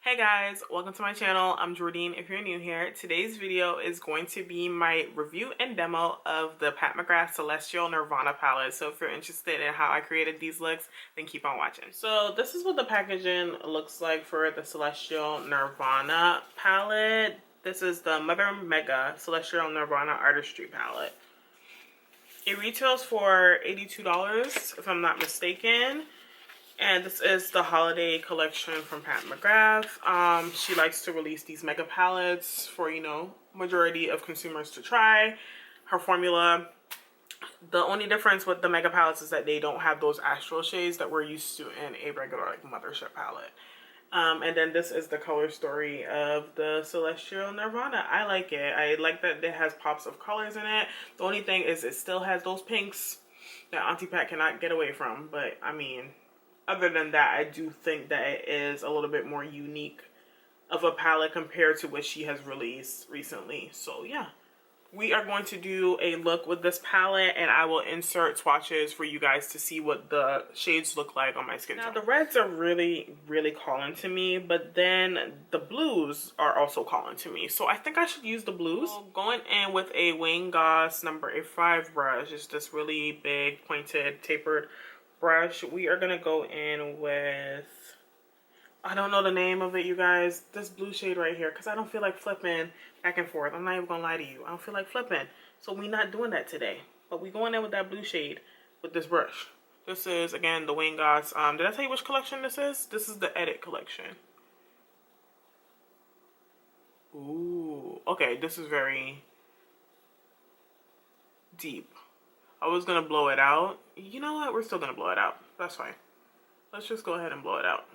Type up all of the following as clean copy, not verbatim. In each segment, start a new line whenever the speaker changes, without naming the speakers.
Hey guys, welcome to my channel. I'm Jordan if you're new here. Today's video is going to be my review and demo of the Pat McGrath Celestial Nirvana palette. So if you're interested in how I created these looks, then keep on watching. So this is what the packaging looks like for the Celestial Nirvana palette. This is the Mother Mega Celestial Nirvana Artistry palette. It retails for $82 if I'm not mistaken. And this is the holiday collection from Pat McGrath. She likes to release these mega palettes for, majority of consumers to try. Her formula, the only difference with the mega palettes is that they don't have those astral shades that we're used to in a regular mothership palette. And then this is the color story of the Celestial Nirvana. I like it. I like that it has pops of colors in it. The only thing is it still has those pinks that Auntie Pat cannot get away from. But, I mean, other than that, I do think that it is a little bit more unique of a palette compared to what she has released recently. So yeah, we are going to do a look with this palette and I will insert swatches for you guys to see what the shades look like on my skin tone. Now the reds are really calling to me, but then the blues are also calling to me. So I think I should use the blues. So going in with a Wayne Goss number 5 brush. It's this really big, pointed, tapered brush. We are gonna go in with, I don't know the name of it, you guys, this blue shade right here, because I don't feel like flipping back and forth. I'm not even gonna lie to you, I don't feel like flipping, so we're not doing that today. But we going in with that blue shade with this brush. This is again the Wayne Goss. Did I tell you which collection this is? This is the Edit collection. Ooh, okay, this is very deep. I was gonna blow it out. You know what? We're still gonna blow it out. That's fine. Let's just go ahead and blow it out.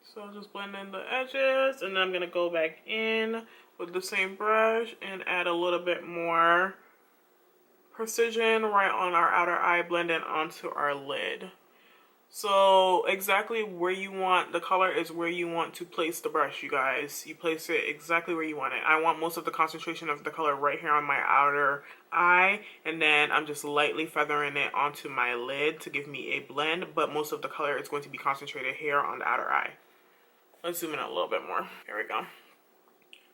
So I'll just blend in the edges, and then I'm gonna go back in with the same brush and add a little bit more precision right on our outer eye, blend it onto our lid. So exactly where you want the color is where you want to place the brush, you guys. You place it exactly where you want it. I want most of the concentration of the color right here on my outer eye, and then I'm just lightly feathering it onto my lid to give me a blend, but most of the color is going to be concentrated here on the outer eye. Let's zoom in a little bit more. Here we go.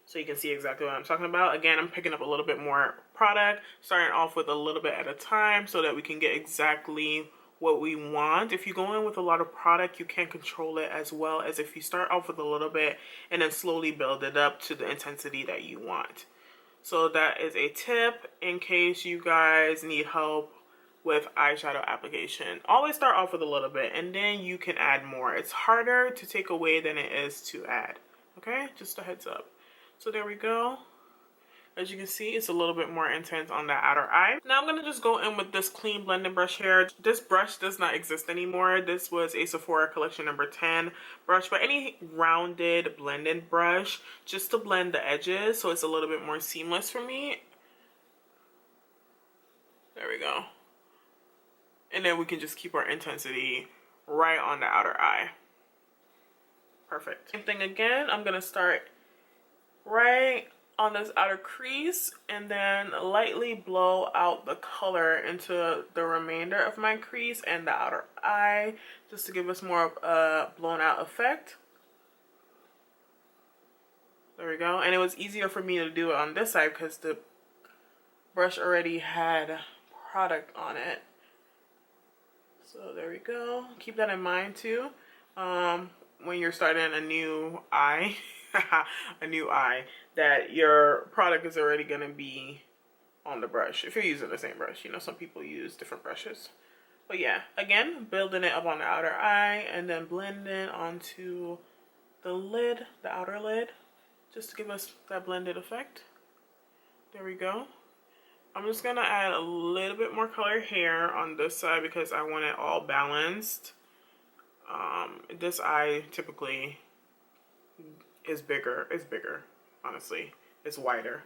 So you can see exactly what I'm talking about. Again, I'm picking up a little bit more product, starting off with a little bit at a time so that we can get exactly what we want. If you go in with a lot of product, you can control it as well as if you start off with a little bit and then slowly build it up to the intensity that you want. So that is a tip in case you guys need help with eyeshadow application. Always start off with a little bit and then you can add more. It's harder to take away than it is to add. Okay, just a heads up. So there we go. As you can see, it's a little bit more intense on the outer eye. Now I'm gonna just go in with this clean blending brush here. This brush does not exist anymore. This was a Sephora collection number 10 brush, but any rounded blending brush just to blend the edges so it's a little bit more seamless for me. There we go. And then we can just keep our intensity right on the outer eye. Perfect. Same thing again. I'm gonna start right on this outer crease and then lightly blow out the color into the remainder of my crease and the outer eye just to give us more of a blown out effect. There we go. And it was easier for me to do it on this side because the brush already had product on it. So there we go. Keep that in mind too. When you're starting a new eye, that your product is already going to be on the brush. If you're using the same brush, some people use different brushes. But yeah, again, building it up on the outer eye and then blending onto the lid, the outer lid, just to give us that blended effect. There we go. I'm just gonna add a little bit more color here on this side because I want it all balanced. This eye typically is bigger. It's bigger, honestly. It's wider.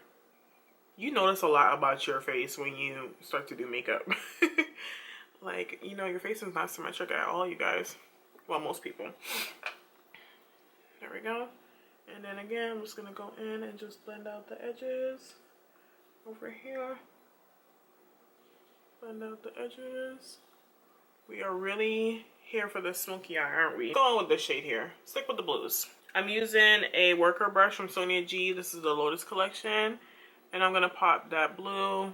You notice a lot about your face when you start to do makeup. Like, you know, your face is not symmetric at all, you guys. Well, most people. There we go. And then again, I'm just gonna go in and just blend out the edges over here. Blend out the edges. We are really here for the smoky eye, aren't we? Going with this shade here. Stick with the blues. I'm using a worker brush from Sonia G. This is the Lotus collection. And I'm gonna pop that blue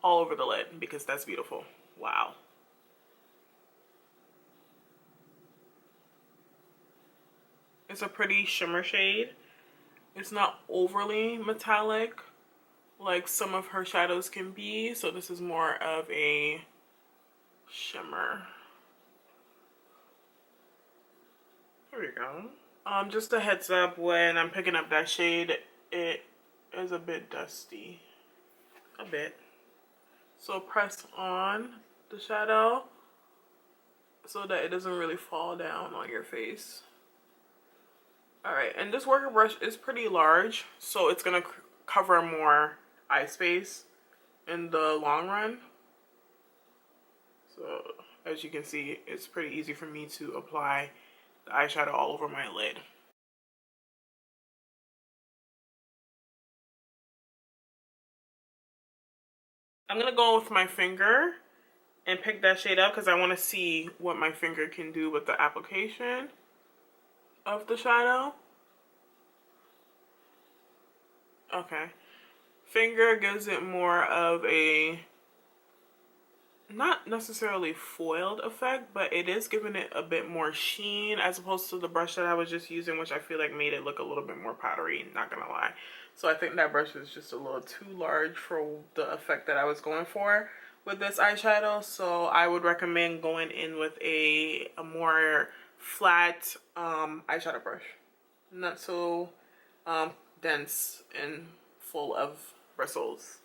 all over the lid because that's beautiful. Wow. It's a pretty shimmer shade. It's not overly metallic like some of her shadows can be. So this is more of a shimmer. There we go. Just a heads up, when I'm picking up that shade, it is a bit dusty. A bit. So press on the shadow so that it doesn't really fall down on your face. Alright, and this worker brush is pretty large, so it's going to cover more eye space in the long run. So as you can see, it's pretty easy for me to apply the eyeshadow all over my lid. I'm going to go with my finger and pick that shade up because I want to see what my finger can do with the application of the shadow. Okay. Finger gives it more of a, not necessarily foiled effect, but it is giving it a bit more sheen as opposed to the brush that I was just using, which I feel like made it look a little bit more powdery, not gonna lie. So I think that brush is just a little too large for the effect that I was going for with this eyeshadow. So I would recommend going in with a more flat eyeshadow brush. Not so dense and full of bristles.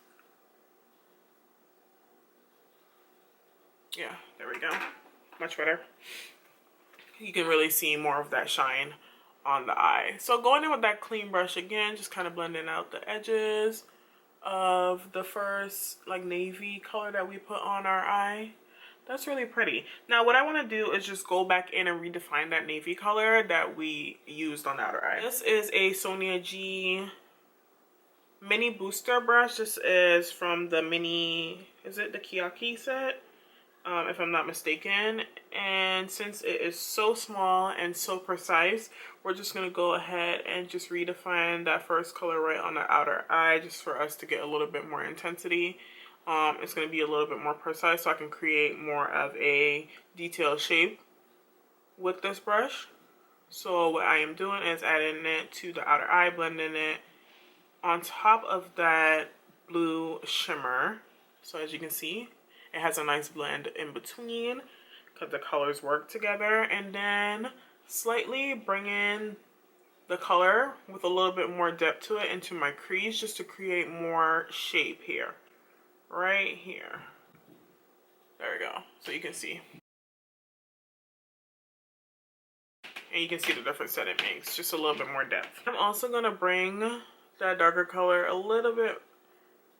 Yeah, there we go. Much better. You can really see more of that shine on the eye. So going in with that clean brush again, just kind of blending out the edges of the first like navy color that we put on our eye. That's really pretty. Now what I want to do is just go back in and redefine that navy color that we used on the outer eye. This is a Sonia G mini booster brush. This is from the mini, is it the Kiyaki set? If I'm not mistaken. And since it is so small and so precise, we're just going to go ahead and just redefine that first color right on the outer eye just for us to get a little bit more intensity. It's going to be a little bit more precise so I can create more of a detailed shape with this brush. So what I am doing is adding it to the outer eye, blending it on top of that blue shimmer. So as you can see, it has a nice blend in between because the colors work together. And then slightly bring in the color with a little bit more depth to it into my crease just to create more shape here. Right here. There we go. So you can see. And you can see the difference that it makes. Just a little bit more depth. I'm also going to bring that darker color a little bit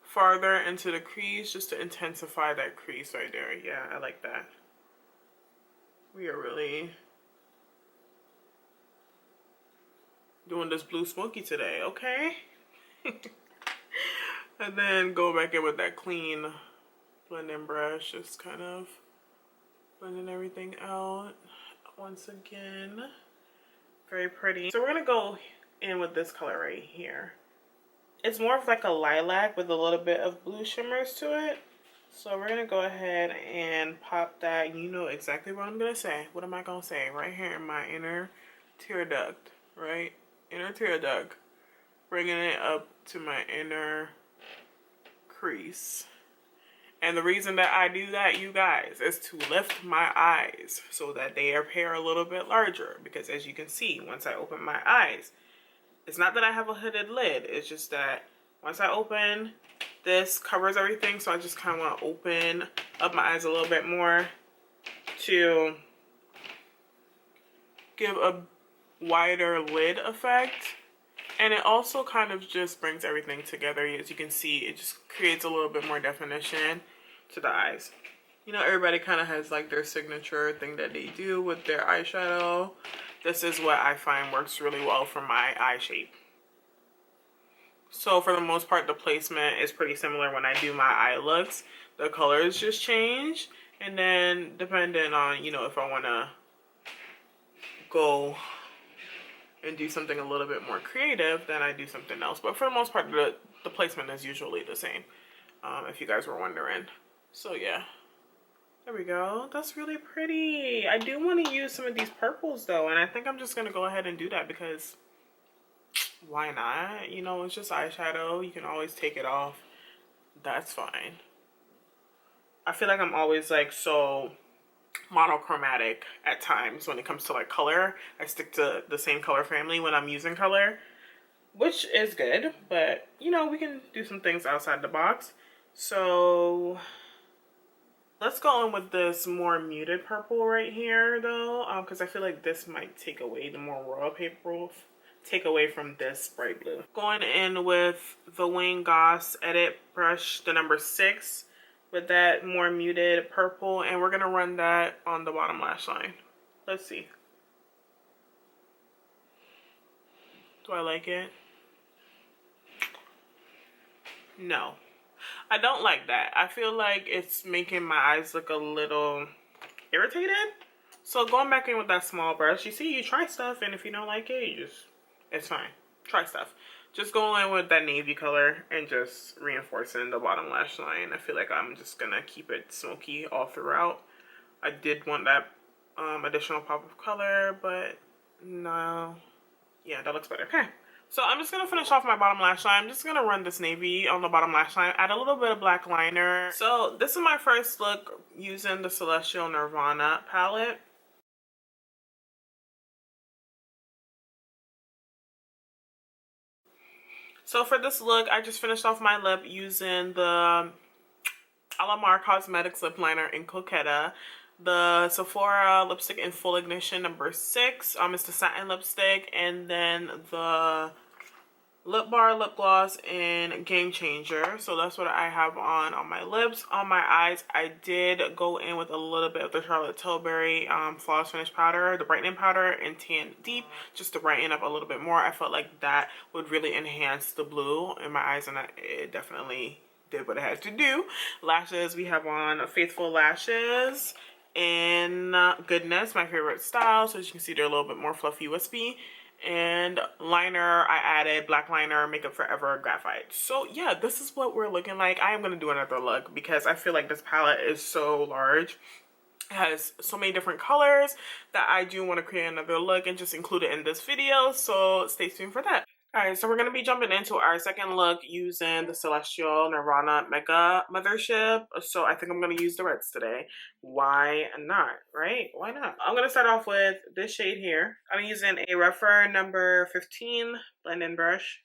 farther into the crease just to intensify that crease right there. Yeah, I like that. We are really doing this blue smoky today, okay? And then go back in with that clean blending brush, just kind of blending everything out once again. Very pretty. So we're gonna go in with this color right here. It's more of like a lilac with a little bit of blue shimmers to it. So we're going to go ahead and pop that. You know exactly what I'm going to say. What am I going to say? Right here in my inner tear duct. Right? Inner tear duct. Bringing it up to my inner crease. And the reason that I do that, you guys, is to lift my eyes so that they appear a little bit larger. Because as you can see, once I open my eyes, it's not that I have a hooded lid. It's just that once I open, this covers everything. So I just kind of want to open up my eyes a little bit more to give a wider lid effect. And it also kind of just brings everything together. As you can see, it just creates a little bit more definition to the eyes. You know, everybody kind of has like their signature thing that they do with their eyeshadow. This is what I find works really well for my eye shape. So for the most part, the placement is pretty similar when I do my eye looks. The colors just change. And then depending on, you know, if I want to go and do something a little bit more creative, then I do something else. But for the most part, the placement is usually the same, if you guys were wondering. So yeah. There we go. That's really pretty. I do want to use some of these purples though, and I think I'm just going to go ahead and do that because why not? You know, it's just eyeshadow. You can always take it off. That's fine. I feel like I'm always like so monochromatic at times when it comes to like color. I stick to the same color family when I'm using color, which is good, but you know, we can do some things outside the box. So let's go in with this more muted purple right here though, because I feel like this might take away the more royal paper, take away from this bright blue. Going in with the Wayne Goss Edit brush, the number 6, with that more muted purple, and we're gonna run that on the bottom lash line. Let's see. Do I like it? No. I don't like that. I feel like it's making my eyes look a little irritated. So going back in with that small brush, you see, you try stuff, and if you don't like it, you just, it's fine. Try stuff. Just go in with that navy color and just reinforcing the bottom lash line. I feel like I'm just gonna keep it smoky all throughout. I did want that additional pop of color, but no. Yeah, that looks better. Okay. So I'm just going to finish off my bottom lash line. I'm just going to run this navy on the bottom lash line. Add a little bit of black liner. So this is my first look using the Celestial Nirvana palette. So for this look, I just finished off my lip using the Alamar Cosmetics lip liner in Coquetta. The Sephora lipstick in Full Ignition number 6. It's the satin lipstick, and then the Lip Bar lip gloss in Game Changer. So that's what I have on my lips. On my eyes, I did go in with a little bit of the Charlotte Tilbury Flawless Finish powder, the brightening powder in Tan Deep, just to brighten up a little bit more. I felt like that would really enhance the blue in my eyes, and it definitely did what it had to do. Lashes, we have on Faithful Lashes in Goodness, my favorite style. So as you can see, they're a little bit more fluffy, wispy. And liner, I added black liner, Makeup Forever Graphite. So yeah, this is what we're looking like. I am going to do another look because I feel like this palette is so large. It has so many different colors that I do want to create another look and just include it in this video. So stay tuned for that. Alright, so we're going to be jumping into our second look using the Celestial Nirvana Mega Mothership. So I think I'm going to use the reds today. Why not, right? Why not? I'm going to start off with this shade here. I'm using a rougher number 15 blend-in brush.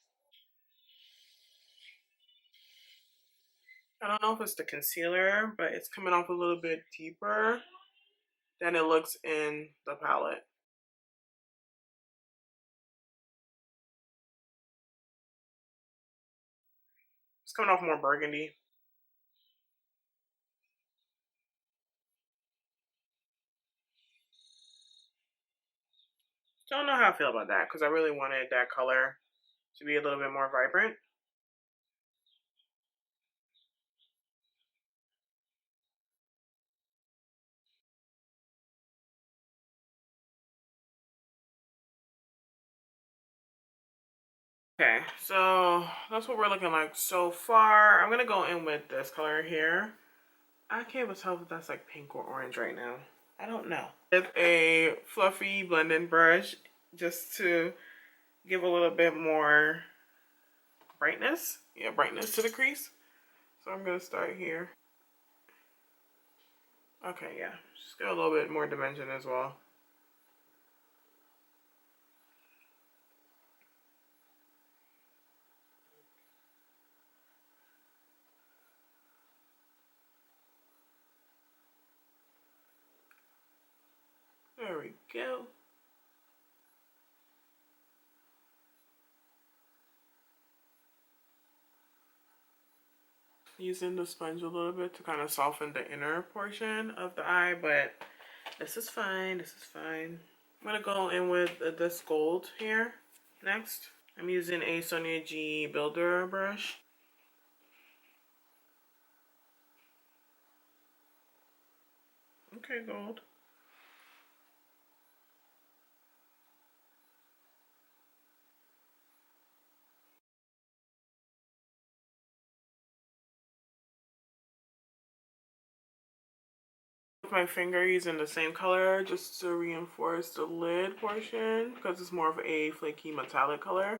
I don't know if it's the concealer, but it's coming off a little bit deeper than it looks in the palette. It's coming off more burgundy. Don't know how I feel about that because I really wanted that color to be a little bit more vibrant. Okay, so that's what we're looking like so far. I'm gonna go in with this color here. I can't even tell if that's like pink or orange right now. I don't know. With a fluffy blending brush just to give a little bit more brightness. Yeah, brightness to the crease. So I'm gonna start here. Okay, yeah, just get a little bit more dimension as well. There we go. using the sponge a little bit to kind of soften the inner portion of the eye, but this is fine. This is fine. I'm gonna go in with this gold here next. I'm using a Sonia G Builder brush. Okay, gold. With my finger using the same color just to reinforce the lid portion because it's more of a flaky metallic color.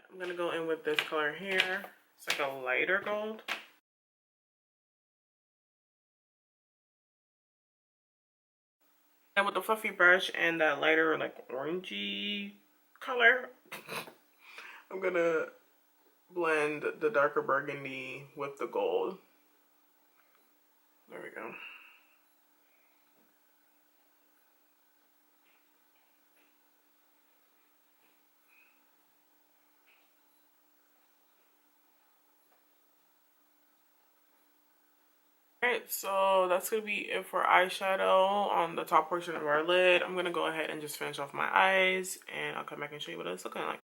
I'm gonna go in with this color here. It's like a lighter gold. And with the fluffy brush and that lighter like orangey color, I'm gonna blend the darker burgundy with the gold. There we go. Alright, so that's going to be it for eyeshadow on the top portion of our lid. I'm going to go ahead and just finish off my eyes, and I'll come back and show you what it's looking like.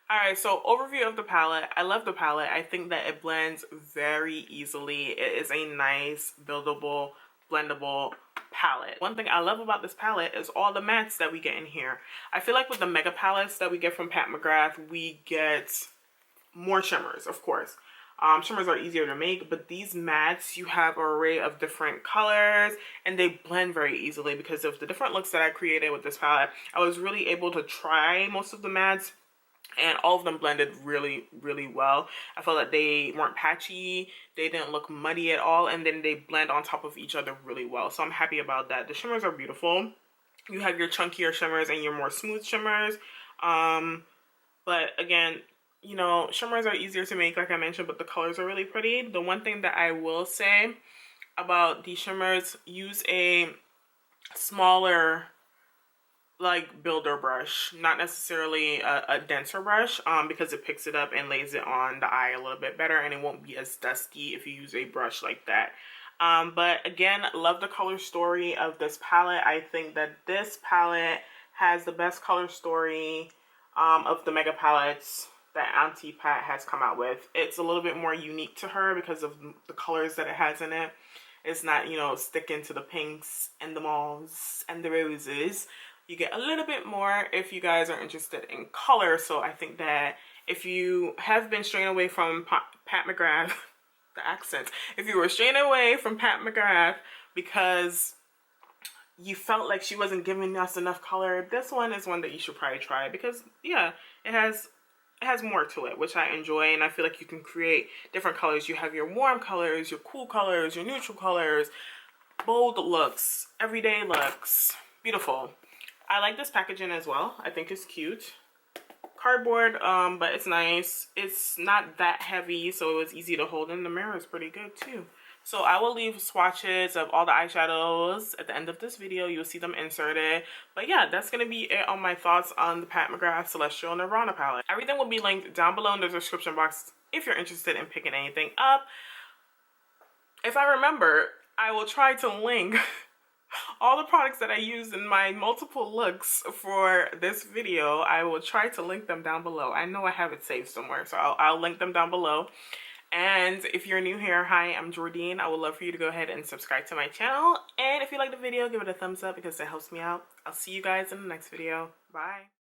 Alright, so overview of the palette. I love the palette. I think that it blends very easily. It is a nice, buildable, blendable palette. One thing I love about this palette is all the mattes that we get in here. I feel like with the mega palettes that we get from Pat McGrath, we get more shimmers, of course. Shimmers are easier to make, but these mattes, you have an array of different colors and they blend very easily because of the different looks that I created with this palette. I was really able to try most of the mattes and all of them blended really, really well. I felt that they weren't patchy, they didn't look muddy at all, and then they blend on top of each other really well. So I'm happy about that. The shimmers are beautiful. You have your chunkier shimmers and your more smooth shimmers. But again, you know, shimmers are easier to make, like I mentioned, but the colors are really pretty. The one thing that I will say about these shimmers, use a smaller like builder brush, not necessarily a denser brush, because it picks it up and lays it on the eye a little bit better, and it won't be as dusty if you use a brush like that. But again, love the color story of this palette. I think that this palette has the best color story of the mega palettes that Auntie Pat has come out with. It's a little bit more unique to her because of the colors that it has in it. It's not, you know, sticking to the pinks and the mauves and the roses. You get a little bit more if you guys are interested in color. So I think that if you have been straying away from Pat McGrath, the accents, if you were straying away from Pat McGrath because you felt like she wasn't giving us enough color, this one is one that you should probably try because, yeah, it has more to it, which I enjoy, and I feel like you can create different colors. You have your warm colors, your cool colors, your neutral colors, bold looks, everyday looks. Beautiful. I like this packaging as well. I think it's cute. Cardboard, but it's nice. It's not that heavy, so it was easy to hold, and the mirror is pretty good too. So I will leave swatches of all the eyeshadows at the end of this video. You'll see them inserted. But yeah, that's going to be it on my thoughts on the Pat McGrath Celestial Nirvana palette. Everything will be linked down below in the description box if you're interested in picking anything up. If I remember, I will try to link all the products that I used in my multiple looks for this video. I will try to link them down below. I know I have it saved somewhere, so I'll link them down below. And if you're new here, hi, I'm Jordine. I would love for you to go ahead and subscribe to my channel. And if you like the video, give it a thumbs up because it helps me out. I'll see you guys in the next video. Bye.